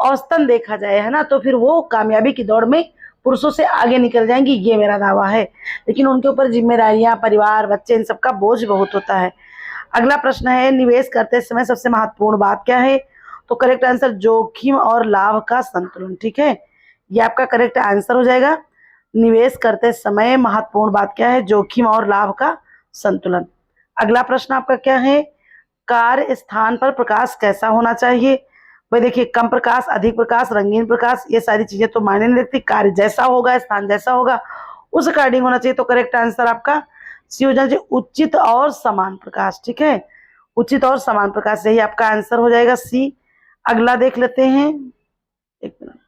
औसतन देखा जाए, है ना, तो फिर वो कामयाबी की दौड़ में पुरुषों से आगे निकल जाएंगी, ये मेरा दावा है। लेकिन उनके ऊपर जिम्मेदारियां, परिवार, बच्चे, इन सबका बोझ बहुत होता है। अगला प्रश्न है, निवेश करते समय सबसे महत्वपूर्ण बात क्या है? तो करेक्ट आंसर जोखिम और लाभ का संतुलन। ठीक है, ये आपका करेक्ट आंसर हो जाएगा। निवेश करते समय महत्वपूर्ण बात क्या है? जोखिम और लाभ का संतुलन। अगला प्रश्न आपका क्या है, कार्य स्थान पर प्रकाश कैसा होना चाहिए? भाई देखिए कम प्रकाश, अधिक प्रकाश, रंगीन प्रकाश, ये सारी चीजें तो मायने नहीं रखती। कार्य जैसा होगा, स्थान जैसा होगा, उस अकॉर्डिंग होना चाहिए। तो करेक्ट आंसर आपका सी हो जाना चाहिए, उचित और समान प्रकाश। ठीक है, उचित और समान प्रकाश, यही आपका आंसर हो जाएगा सी। अगला देख लेते हैं, एक मिनट।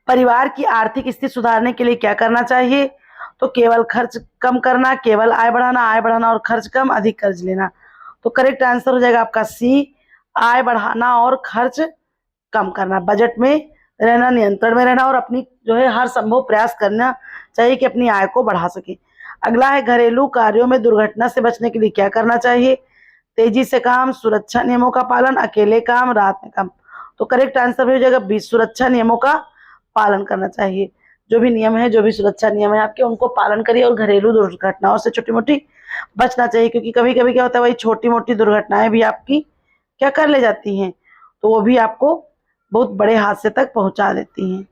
परिवार की आर्थिक स्थिति सुधारने के लिए क्या करना चाहिए? तो केवल खर्च कम करना, केवल आय बढ़ाना और खर्च कम, अधिक कर्ज लेना। तो करेक्ट आंसर हो जाएगा आपका सी, आय बढ़ाना और खर्च कम करना। बजट में रहना, नियंत्रण में रहना, और अपनी जो है हर संभव प्रयास करना चाहिए कि अपनी आय को बढ़ा सके। अगला है, घरेलू कार्यों में दुर्घटना से बचने के लिए क्या करना चाहिए? तेजी से काम, सुरक्षा नियमों का पालन, अकेले काम, रात में काम। तो करेक्ट आंसर हो जाएगा बी, सुरक्षा नियमों का पालन करना चाहिए। जो भी नियम है, जो भी सुरक्षा नियम है आपके, उनको पालन करिए, और घरेलू दुर्घटनाओं से छोटी मोटी बचना चाहिए। क्योंकि कभी कभी क्या होता है, वही छोटी मोटी दुर्घटनाएं भी आपकी क्या कर ले जाती हैं, तो वो भी आपको बहुत बड़े हादसे तक पहुंचा देती हैं।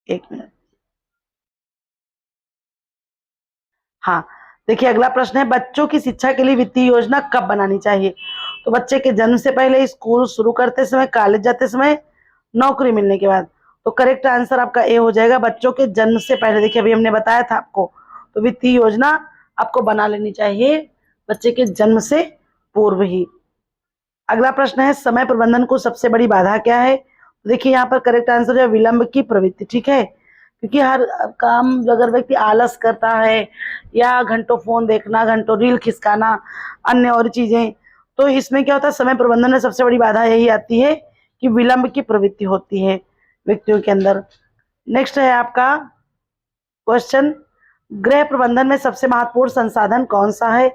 एक मिनट, हाँ देखिए अगला प्रश्न है, बच्चों की शिक्षा के लिए वित्तीय योजना कब बनानी चाहिए? तो बच्चे के जन्म से पहले, स्कूल शुरू करते समय, कॉलेज जाते समय, नौकरी मिलने के बाद। तो करेक्ट आंसर आपका ए हो जाएगा, बच्चों के जन्म से पहले। देखिए अभी हमने बताया था आपको, तो वित्तीय योजना आपको बना लेनी चाहिए बच्चे के जन्म से पूर्व ही। अगला प्रश्न है, समय प्रबंधन को सबसे बड़ी बाधा क्या है? देखिए यहाँ पर करेक्ट आंसर है विलंब की प्रवृत्ति। ठीक है, क्योंकि हर काम अगर व्यक्ति आलस करता है या घंटों फोन देखना, घंटों रील खिसकाना, अन्य और चीजें, तो इसमें क्या होता है, समय प्रबंधन में सबसे बड़ी बाधा यही आती है कि विलंब की प्रवृत्ति होती है व्यक्तियों के अंदर। नेक्स्ट है आपका क्वेश्चन, गृह प्रबंधन में सबसे महत्वपूर्ण संसाधन कौन सा है?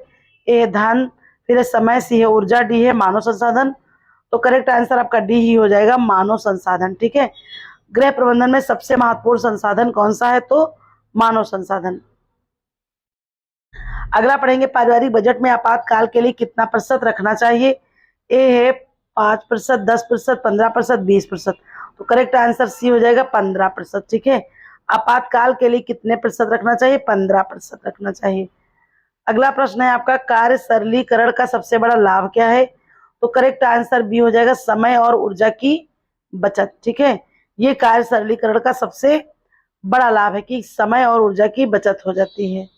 ए धन, फिर है समय, सी है ऊर्जा, डी है मानव संसाधन। तो करेक्ट आंसर आपका डी ही हो जाएगा, मानव संसाधन। ठीक है, गृह प्रबंधन में सबसे महत्वपूर्ण संसाधन कौन सा है? तो मानव संसाधन। अगला पढ़ेंगे, पारिवारिक बजट में आपातकाल के लिए कितना प्रतिशत रखना चाहिए? ए है 5%, 10%, 15%, 20%। तो करेक्ट आंसर सी हो जाएगा 15%। ठीक है, आपातकाल के लिए कितने प्रतिशत रखना चाहिए? 15% रखना चाहिए। अगला प्रश्न है आपका, कार्य सरलीकरण का सबसे बड़ा लाभ क्या है? तो करेक्ट आंसर बी हो जाएगा, समय और ऊर्जा की बचत। ठीक है, ये कार्य सरलीकरण का सबसे बड़ा लाभ है कि समय और ऊर्जा की बचत हो जाती है।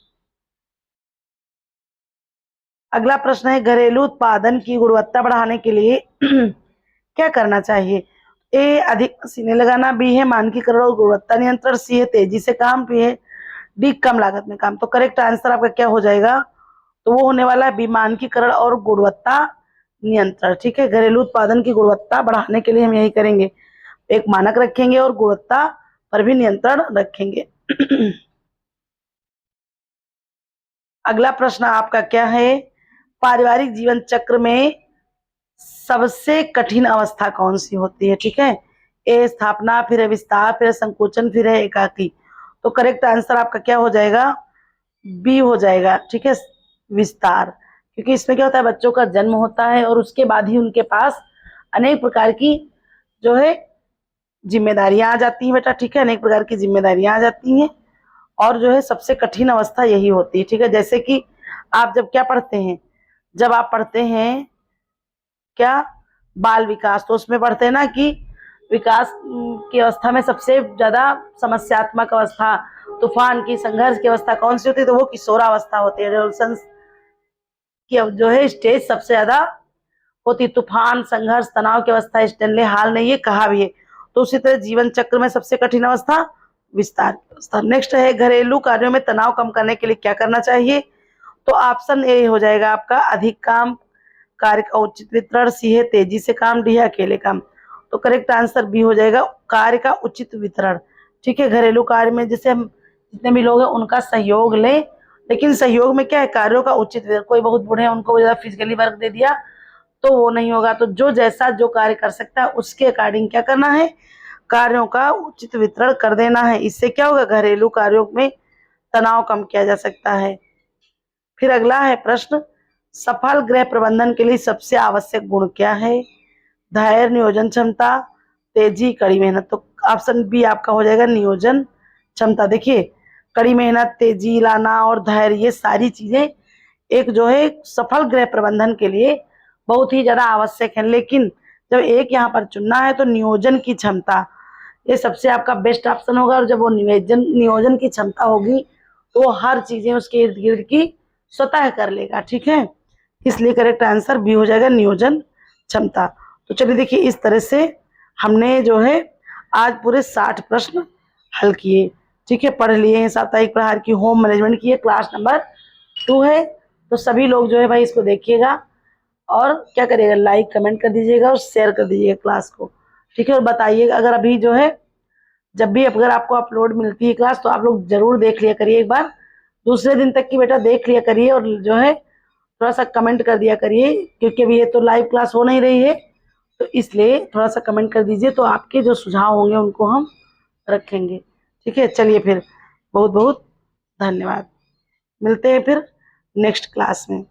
अगला प्रश्न है, घरेलू उत्पादन की गुणवत्ता बढ़ाने के लिए क्या करना चाहिए? ए अधिक मशीनें लगाना, बी है मानकीकरण और गुणवत्ता नियंत्रण, सी है तेजी से काम, डी है डी कम लागत में काम। तो करेक्ट आंसर आपका क्या हो जाएगा? तो वो होने वाला है बी मानकीकरण और गुणवत्ता नियंत्रण। ठीक है, घरेलू उत्पादन की गुणवत्ता बढ़ाने के लिए हम यही करेंगे, एक मानक रखेंगे और गुणवत्ता पर भी नियंत्रण रखेंगे। अगला प्रश्न आपका क्या है, पारिवारिक जीवन चक्र में सबसे कठिन अवस्था कौन सी होती है? ठीक है, ए स्थापना, फिर है विस्तार, फिर है संकोचन, फिर है एकाकी। तो करेक्ट आंसर आपका क्या हो जाएगा? बी हो जाएगा। ठीक है, विस्तार। क्योंकि इसमें क्या होता है, बच्चों का जन्म होता है और उसके बाद ही उनके पास अनेक प्रकार की जो है जिम्मेदारियां आ जाती हैं बेटा। ठीक है, अनेक प्रकार की जिम्मेदारियां आ जाती हैं और जो है सबसे कठिन अवस्था यही होती है। ठीक है, जैसे कि आप जब क्या पढ़ते हैं, जब आप पढ़ते हैं क्या, बाल विकास, तो उसमें पढ़ते हैं ना कि विकास की अवस्था में सबसे ज्यादा समस्यात्मक अवस्था, तूफान की, संघर्ष की अवस्था कौन सी होती है? तो वो किशोरावस्था होती है। एडोलसेंस की जो है स्टेज सबसे ज्यादा होती, तूफान, संघर्ष, तनाव की अवस्था स्टेनले हाल ने ये कहा भी है। तो उसी तरह जीवन चक्र में सबसे कठिन अवस्था विस्तार की अवस्था। नेक्स्ट है, घरेलू कार्यों में तनाव कम करने के लिए क्या करना चाहिए? तो ऑप्शन ए हो जाएगा आपका, अधिक काम, कार्य का उचित वितरण, सी है तेजी से काम, डी है अकेले काम। तो करेक्ट आंसर बी हो जाएगा, कार्य का उचित वितरण। ठीक है, घरेलू कार्य में जैसे हम जितने भी लोग हैं उनका सहयोग लें, लेकिन सहयोग में क्या है, कार्यों का उचित वितरण। कोई बहुत बूढ़े हैं, उनको ज्यादा फिजिकली वर्क दे दिया तो वो नहीं होगा। तो जो जैसा जो कार्य कर सकता है उसके अकॉर्डिंग क्या करना है, कार्यों का उचित वितरण कर देना है। इससे क्या होगा, घरेलू कार्यों में तनाव कम किया जा सकता है। फिर अगला है प्रश्न, सफल गृह प्रबंधन के लिए सबसे आवश्यक गुण क्या है? धैर्य, नियोजन क्षमता, तेजी, कड़ी मेहनत। तो ऑप्शन बी आपका हो जाएगा नियोजन क्षमता। देखिए, कड़ी मेहनत, तेजी लाना और धैर्य, ये सारी चीजें एक जो है सफल गृह प्रबंधन के लिए बहुत ही ज्यादा आवश्यक है। लेकिन जब एक यहाँ पर चुनना है तो नियोजन की क्षमता ये सबसे आपका बेस्ट ऑप्शन होगा। और जब वो नियोजन की क्षमता होगी तो वो हर चीजें उसके इर्द गिर्द की स्वतः कर लेगा। ठीक है, इसलिए करेक्ट आंसर बी हो जाएगा, नियोजन क्षमता। तो चलिए देखिए, इस तरह से हमने जो है आज पूरे 60 प्रश्न हल किए। ठीक है, पढ़ लिए हैं। साप्ताहिक प्रहार की होम मैनेजमेंट की क्लास नंबर 2 है। तो सभी लोग जो है भाई इसको देखिएगा और क्या करिएगा, लाइक कमेंट कर दीजिएगा और शेयर कर दीजिएगा क्लास को। ठीक है, और बताइएगा अगर अभी जो है जब भी अगर आपको अपलोड मिलती है क्लास तो आप लोग जरूर देख लिया करिए, एक बार दूसरे दिन तक की बेटा देख लिया करिए और जो है थोड़ा सा कमेंट कर दिया करिए, क्योंकि अभी ये तो लाइव क्लास हो नहीं रही है तो इसलिए थोड़ा सा कमेंट कर दीजिए, तो आपके जो सुझाव होंगे उनको हम रखेंगे। ठीक है, चलिए फिर बहुत बहुत धन्यवाद, मिलते हैं फिर नेक्स्ट क्लास में।